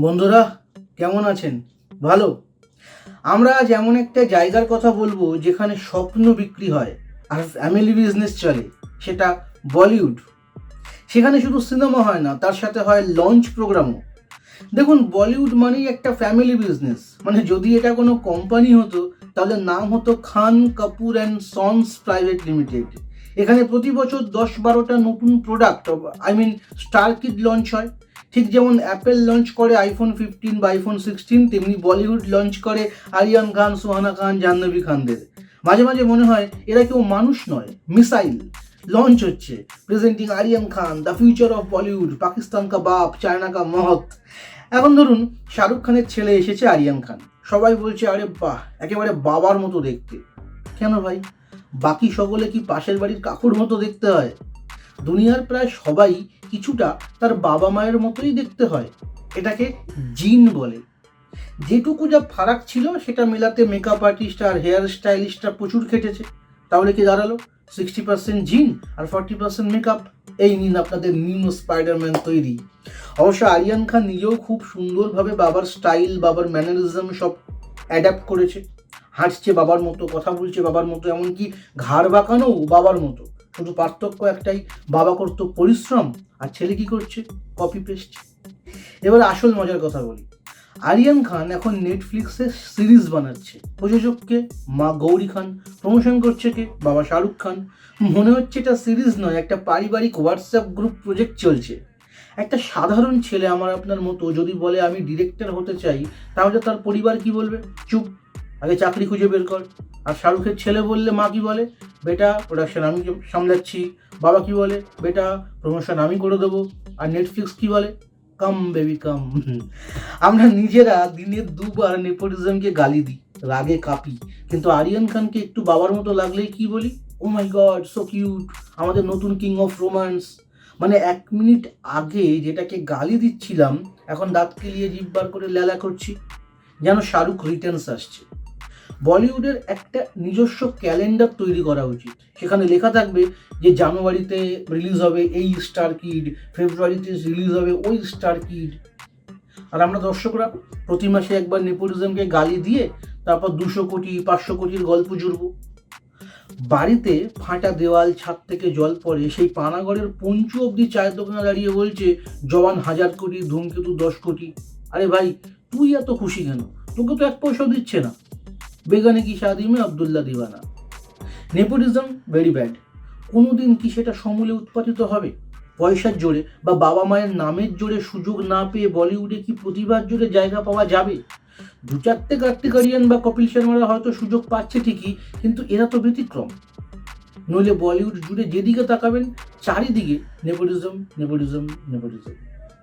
বন্ধুরা, কেমন আছেন? ভালো। আমরা আজ এমন একটা জায়গার কথা বলবো যেখানে স্বপ্ন বিক্রি হয় আর ফ্যামিলি বিজনেস চলে, সেটা বলিউড। সেখানে শুধু সিনেমা হয় না, তার সাথে হয় লঞ্চ প্রোগ্রামও। দেখুন, বলিউড মানেই একটা ফ্যামিলি বিজনেস। মানে যদি এটা কোনো কোম্পানি হতো তাহলে নাম হতো Khan Kapoor and sons private limited. এখানে প্রতি বছর 10-12টা নতুন প্রোডাক্ট, স্টার কিড লঞ্চ হয়। ঠিক যেমন অ্যাপেল লঞ্চ করে iPhone 15 বা iPhone 16, তেমনি বলিউড লঞ্চ করে আরিয়ান খান, সুহানা খান, জাহ্নবী খানদের। মাঝে মাঝে মনে হয় এরা কেউ মানুষ নয়, মিসাইল। লঞ্চ হচ্ছে, presenting Aryan Khan, the future of Bollywood, Pakistan কা বাপ, চায়না কা মহৎ। এখন ধরুন, শাহরুখ খানের ছেলে এসেছে, আরিয়ান খান। সবাই বলছে, আরে বাহ, একেবারে বাবার মতো দেখতে। কেন ভাই? বাকি সকলে কি পাশের বাড়ির কাকুর মতো দেখতে হয়? দুনিয়ার প্রায় সবাই কিছুটা তার বাবা মায়ের মতোই দেখতে হয়। এটাকে জিন বলে। যেটুকু যা ফারাক ছিল সেটা মেলাতে মেকআপ আর্টিস্ট আর হেয়ার স্টাইলিস্টরা প্রচুর খেটেছে। তাহলে কি দাঁড়ালো? 60% জিন আর 40% মেকআপ। এই নিন আপনাদের নিউ স্পাইডারম্যান তৈরি। অবশ্য আরিয়ান খান নিজেও খুব সুন্দরভাবে বাবার স্টাইল, বাবার ম্যানারিজম সব অ্যাডাপ্ট করেছে। হাঁটছে বাবার মতো, কথা বলছে বাবার মতো, এমনকি ঘাড় বাঁকানোও বাবার মতো। শুধু পার্থক্য একটাই, বাবা করতো পরিশ্রম আর ছেলে কি করছে? Copy paste. এবার আসল মজার কথা বলি। আরিয়ান খান এখন নেটফ্লিক্সে সিরিজ বানাচ্ছে। প্রযোজককে মা গৌরী খান, প্রমোশন করছে কে? বাবা শাহরুখ খান। মনে হচ্ছে এটা সিরিজ নয়, একটা পারিবারিক হোয়াটসঅ্যাপ গ্রুপ প্রজেক্ট চলছে। একটা সাধারণ ছেলে আমার আপনার মতো যদি বলে আমি ডিরেক্টর হতে চাই, তাহলে তার পরিবার কি বলবে? চুপ, আগে চাকরি খুঁজে বের কর। আর শাহরুখের ছেলে বললে মা কি বলে? বেটা, প্রোডাকশন আমি সামলাচ্ছি। বাবা কি বলে? বেটা, প্রমোশন আমি করে দেবো। আর নেটফ্লিক্স কি বলে? কাম বেবি কাম। আমরা নিজেরা দিনে 2বার নেপোটিজমকে গালি দিই, রাগে কাঁপি। কিন্তু আরিয়ান খানকে একটু বাবার মতো লাগলেই কি বলি? ও মাই গড, সো কিউট, আমাদের নতুন কিং অফ রোম্যান্স। মানে 1 মিনিট আগে যেটাকে গালি দিচ্ছিলাম, এখন দাঁত কেলিয়ে জিভ বার করে লেলা করছি। যেন শাহরুখ রিটার্নস আসছে। বলিউডের একটা নিজস্ব ক্যালেন্ডার তৈরি করা উচিত। সেখানে লেখা থাকবে যে জানুয়ারিতে রিলিজ হবে এই স্টার কিড, ফেব্রুয়ারিতে রিলিজ হবে ওই স্টার কিড। আর আমরা দর্শকরা প্রতি মাসে একবার নেপোটিজমকে গালি দিয়ে তারপর 200 কোটি 500 কোটির গল্প জুড়ব। বাড়িতে ফাটা দেওয়াল, ছাদ থেকে জল পড়ে, সেই পানাগড়ের পঞ্চু অব্দি চায়ের দোকানে দাঁড়িয়ে বলছে জওয়ান 1000 কোটি, ধূমকেতু 10 কোটি। আরে ভাই, তুই এত খুশি কেন? তোকে তো 1 পয়সাও দিচ্ছে না। বেগানে কি শাদি মে আব্দুল্লাহ দিওয়ানা। Nepotism very bad. কোনোদিন কি সেটা সমূলে উৎপাদিত হবে? পয়সার জোরে বা বাবা মায়ের নামের জোরে সুযোগ না পেয়ে বলিউডে কি প্রতিভার জোরে জায়গা পাওয়া যাবে? 2-4টে কার্তিক আরিয়ান বা কপিল শর্মারা হয়তো সুযোগ পাচ্ছে ঠিকই, কিন্তু এরা তো ব্যতিক্রম। নইলে বলিউড জুড়ে যেদিকে তাকাবেন চারিদিকে নেপোটিজম, নেপোটিজম, নেপোটিজম।